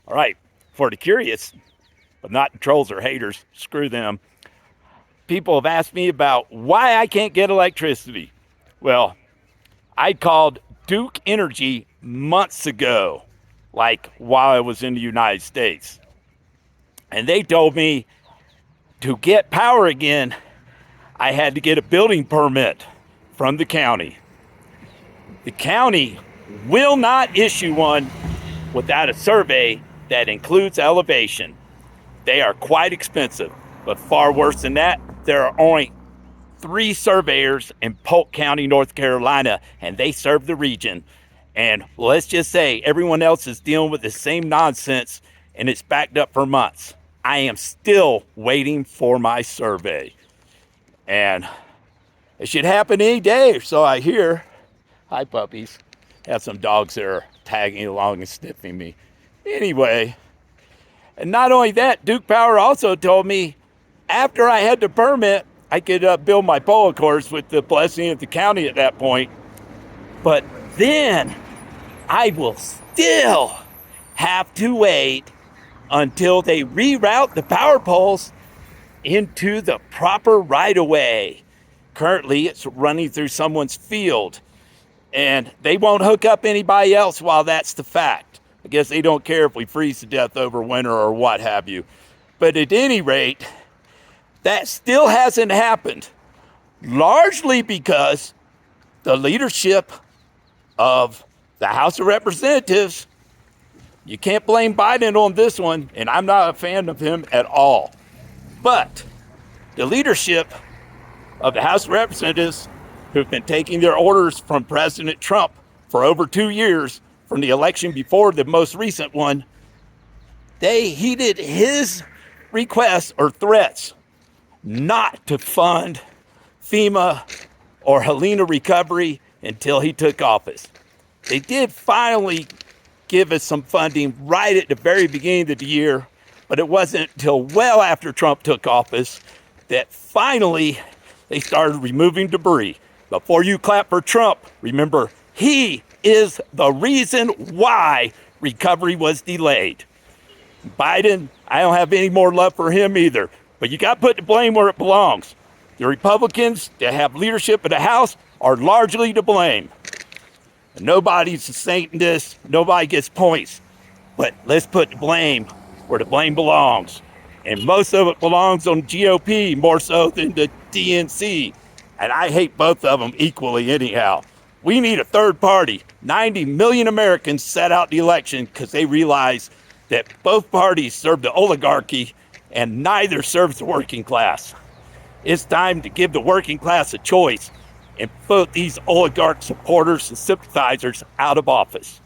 All right, for the curious, but not the trolls or haters, screw them. People have asked me about why I can't get electricity. Well, I called Duke Energy months ago, like while I was in the United States. And they told me to get power again, I had to get a building permit from the county. The county will not issue one without a survey that includes elevation. They are quite expensive, but far worse than that, there are only 3 surveyors in Polk County, North Carolina, and they serve the region. And let's just say everyone else is dealing with the same nonsense, and it's backed up for months. I am still waiting for my survey. And it should happen any day, or so I hear. Hi, puppies. Have some dogs that are tagging along and sniffing me. Anyway, and not only that, Duke Power also told me after I had the permit, I could build my pole course with the blessing of the county at that point. But then I will still have to wait until they reroute the power poles into the proper right-of-way. Currently, it's running through someone's field, and they won't hook up anybody else while that's the fact. I guess they don't care if we freeze to death over winter or what have you. But at any rate, that still hasn't happened, largely because the leadership of the House of Representatives, you can't blame Biden on this one, and I'm not a fan of him at all. But the leadership of the House of Representatives, who've been taking their orders from President Trump for over 2 years, from the election before the most recent one, they heeded his requests or threats not to fund FEMA or Helene recovery until he took office. They did finally give us some funding right at the very beginning of the year, but it wasn't until well after Trump took office that finally they started removing debris. Before you clap for Trump, remember, he is the reason why recovery was delayed. Biden, I don't have any more love for him either, but you got to put the blame where it belongs. The Republicans that have leadership in the House are largely to blame. Nobody's a saint in this, nobody gets points, but let's put the blame where the blame belongs. And most of it belongs on GOP more so than the DNC. And I hate both of them equally anyhow. We need a third party. 90 million Americans sat out the election because they realized that both parties serve the oligarchy and neither serves the working class. It's time to give the working class a choice and put these oligarch supporters and sympathizers out of office.